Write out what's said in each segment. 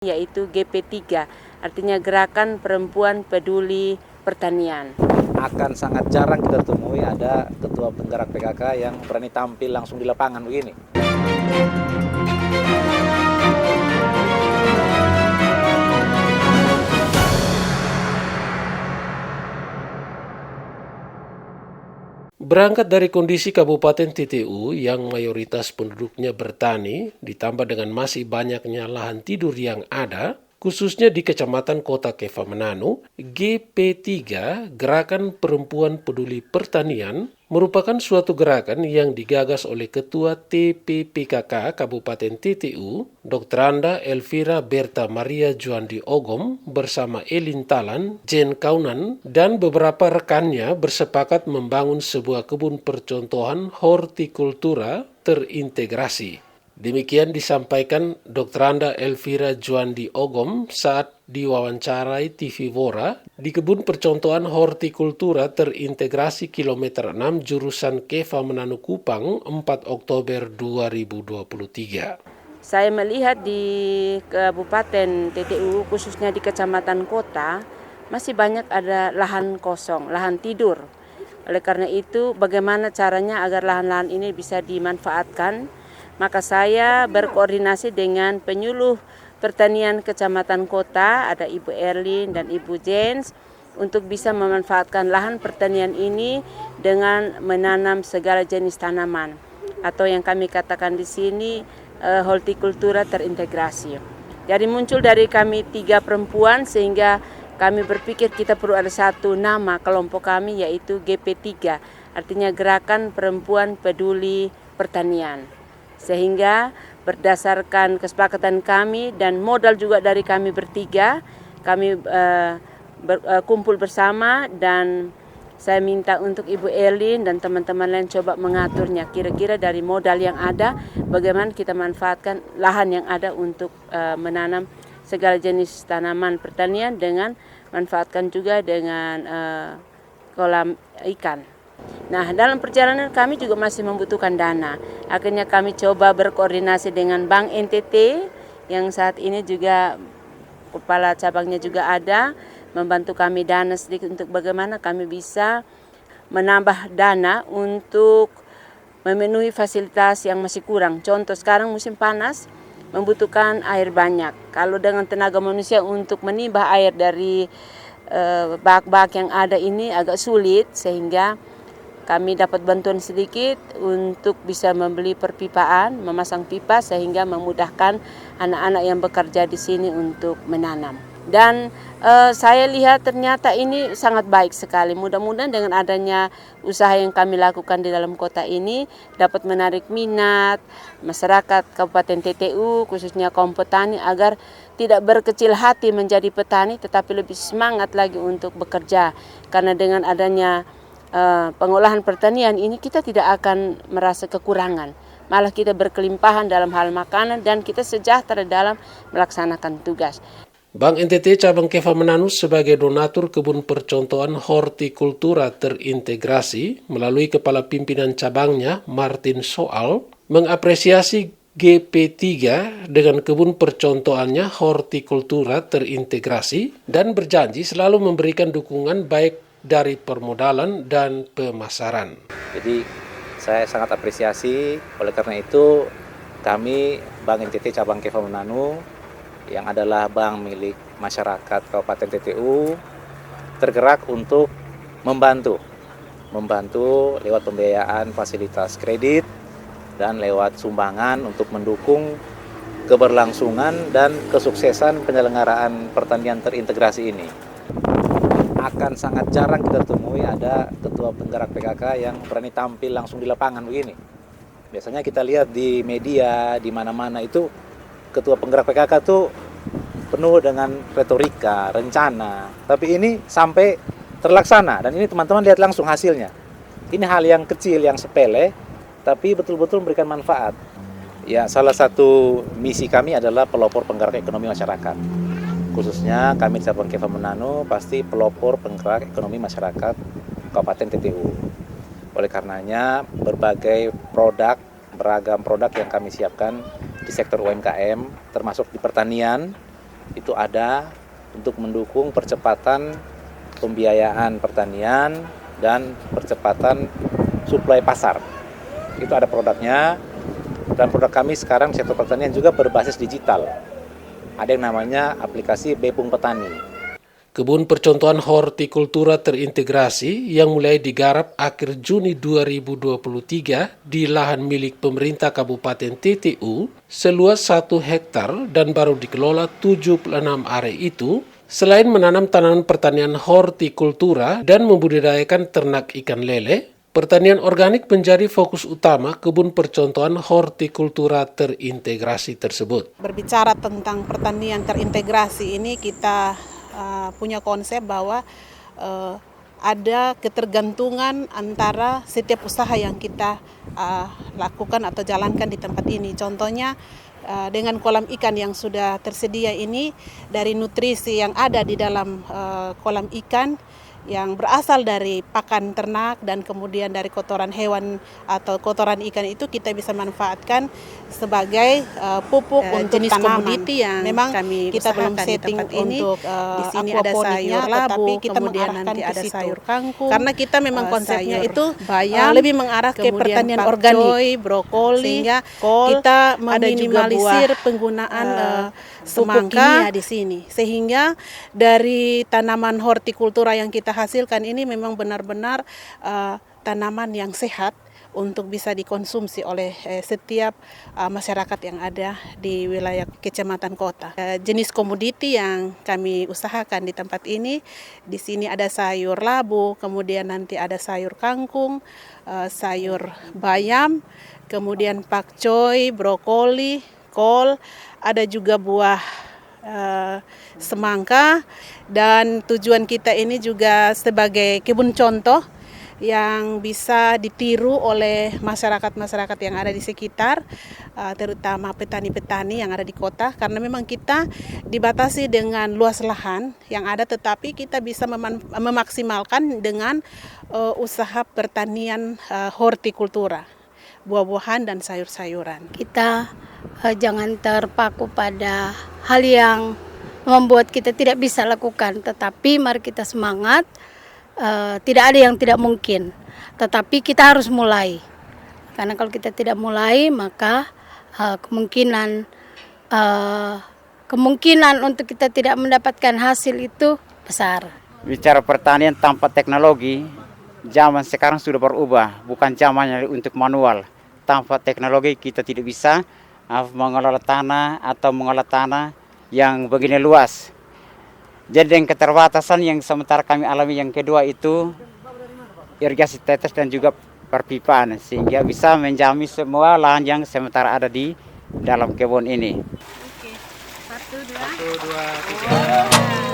yaitu GP3, artinya Gerakan Perempuan Peduli Pertanian. Akan sangat jarang kita temui ada ketua penggerak PKK yang berani tampil langsung di lapangan begini. Berangkat dari kondisi Kabupaten TTU yang mayoritas penduduknya bertani, ditambah dengan masih banyaknya lahan tidur yang ada, khususnya di Kecamatan Kota Keva Mananu, GP3, Gerakan Perempuan Peduli Pertanian, merupakan suatu gerakan yang digagas oleh Ketua TPPKK Kabupaten TTU, Dr. Anda Elvira Berta Maria Juandi Ogom bersama Elin Talan, Jen Kaunan, dan beberapa rekannya bersepakat membangun sebuah kebun percontohan hortikultura terintegrasi. Demikian disampaikan Dr. Anda Elvira Juandi Ogom saat diwawancarai TV Vora di Kebun Percontohan Hortikultura Terintegrasi Kilometer 6 jurusan Keva Mananu Kupang 4 Oktober 2023. Saya melihat di Kabupaten TTU, khususnya di Kecamatan Kota, masih banyak ada lahan kosong, lahan tidur. Oleh karena itu, bagaimana caranya agar lahan-lahan ini bisa dimanfaatkan? Maka saya berkoordinasi dengan penyuluh pertanian Kecamatan Kota, ada Ibu Erlin dan Ibu Jens, untuk bisa memanfaatkan lahan pertanian ini dengan menanam segala jenis tanaman, atau yang kami katakan di sini hortikultura terintegrasi. Jadi muncul dari kami 3 perempuan, sehingga kami berpikir kita perlu ada satu nama kelompok kami, yaitu GP3, artinya Gerakan Perempuan Peduli Pertanian. Sehingga berdasarkan kesepakatan kami dan modal juga dari kami bertiga, kami kumpul bersama, dan saya minta untuk Ibu Elin dan teman-teman lain coba mengaturnya. Kira-kira dari modal yang ada, bagaimana kita manfaatkan lahan yang ada untuk menanam segala jenis tanaman pertanian, dengan manfaatkan juga dengan kolam ikan. Nah, dalam perjalanan kami juga masih membutuhkan dana. Akhirnya kami coba berkoordinasi dengan Bank NTT yang saat ini juga kepala cabangnya juga ada, membantu kami dana sedikit untuk bagaimana kami bisa menambah dana untuk memenuhi fasilitas yang masih kurang. Contoh sekarang musim panas membutuhkan air banyak. Kalau dengan tenaga manusia untuk menimba air dari bak-bak yang ada ini agak sulit, sehingga kami dapat bantuan sedikit untuk bisa membeli perpipaan, memasang pipa, sehingga memudahkan anak-anak yang bekerja di sini untuk menanam. Dan saya lihat ternyata ini sangat baik sekali. Mudah-mudahan dengan adanya usaha yang kami lakukan di dalam kota ini dapat menarik minat masyarakat Kabupaten TTU, khususnya kaum petani, agar tidak berkecil hati menjadi petani, tetapi lebih semangat lagi untuk bekerja. Karena dengan adanya pengolahan pertanian ini, kita tidak akan merasa kekurangan, malah kita berkelimpahan dalam hal makanan, dan kita sejahtera dalam melaksanakan tugas. Bank NTT Cabang Keva Mananu sebagai donatur kebun percontohan hortikultura terintegrasi melalui kepala pimpinan cabangnya Martin Soal mengapresiasi GP3 dengan kebun percontohannya hortikultura terintegrasi dan berjanji selalu memberikan dukungan baik dari permodalan dan pemasaran. Jadi saya sangat apresiasi, oleh karena itu kami Bank NTT Cabang Keva Mananu yang adalah bank milik masyarakat Kabupaten TTU tergerak untuk membantu lewat pembiayaan fasilitas kredit dan lewat sumbangan untuk mendukung keberlangsungan dan kesuksesan penyelenggaraan pertanian terintegrasi ini. Akan sangat jarang kita temui ada ketua penggerak PKK yang berani tampil langsung di lapangan begini. Biasanya kita lihat di media, di mana-mana itu ketua penggerak PKK tuh penuh dengan retorika, rencana. Tapi ini sampai terlaksana, dan ini teman-teman lihat langsung hasilnya. Ini hal yang kecil, yang sepele, tapi betul-betul memberikan manfaat. Ya, salah satu misi kami adalah pelopor penggerak ekonomi masyarakat. Khususnya kami di Cabang Keva Mananu pasti pelopor penggerak ekonomi masyarakat Kabupaten TTU. Oleh karenanya berbagai beragam produk yang kami siapkan di sektor UMKM, termasuk di pertanian, itu ada untuk mendukung percepatan pembiayaan pertanian dan percepatan suplai pasar. Itu ada produknya, dan produk kami sekarang sektor pertanian juga berbasis digital. Ada yang namanya aplikasi Bepung Petani. Kebun percontohan hortikultura terintegrasi yang mulai digarap akhir Juni 2023 di lahan milik pemerintah Kabupaten TTU seluas 1 hektar dan baru dikelola 76 area itu, selain menanam tanaman pertanian hortikultura dan membudidayakan ternak ikan lele, pertanian organik menjadi fokus utama kebun percontohan hortikultura terintegrasi tersebut. Berbicara tentang pertanian terintegrasi ini, kita punya konsep bahwa ada ketergantungan antara setiap usaha yang kita lakukan atau jalankan di tempat ini. Contohnya dengan kolam ikan yang sudah tersedia ini, dari nutrisi yang ada di dalam kolam ikan yang berasal dari pakan ternak dan kemudian dari kotoran hewan atau kotoran ikan itu kita bisa manfaatkan sebagai pupuk untuk jenis tanaman. Komoditi yang memang kami kita belum setting untuk di sini ada sayur labu, kita kemudian nanti ada sayur kangkung. Karena kita memang konsepnya itu bayam, lebih mengarah ke pertanian organik, brokoli, sehingga kita meminimalisir penggunaan semangka di sini. Sehingga dari tanaman hortikultura yang kita hasilkan ini memang benar-benar tanaman yang sehat untuk bisa dikonsumsi oleh setiap masyarakat yang ada di wilayah kecamatan kota. Jenis komoditi yang kami usahakan di tempat ini, di sini ada sayur labu, kemudian nanti ada sayur kangkung, sayur bayam, kemudian pakcoy, brokoli, kol, ada juga buah semangka, dan tujuan kita ini juga sebagai kebun contoh yang bisa ditiru oleh masyarakat-masyarakat yang ada di sekitar, terutama petani-petani yang ada di kota, karena memang kita dibatasi dengan luas lahan yang ada, tetapi kita bisa memaksimalkan dengan usaha pertanian hortikultura, buah-buahan dan sayur-sayuran. Kita jangan terpaku pada hal yang membuat kita tidak bisa lakukan, tetapi mari kita semangat. Tidak ada yang tidak mungkin, tetapi kita harus mulai. Karena kalau kita tidak mulai, maka kemungkinan untuk kita tidak mendapatkan hasil itu besar. Bicara pertanian tanpa teknologi, zaman sekarang sudah berubah, bukan zamannya untuk manual. Tanpa teknologi kita tidak bisa mengelola tanah atau mengolah tanah yang begini luas. Jadi dengan keterbatasan yang sementara kami alami yang kedua itu irigasi tetes dan juga perpipaan, sehingga bisa menjamin semua lahan yang sementara ada di dalam kebun ini. Oke, 1, 2, 3.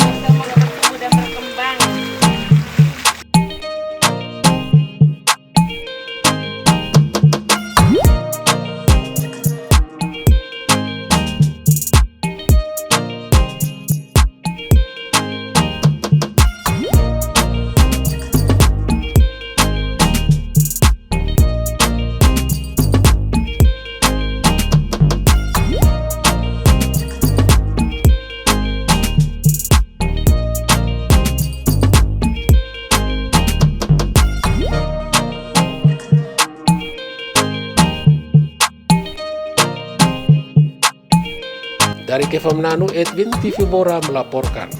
Dari Kefamnanu, Edwin TV Bora melaporkan.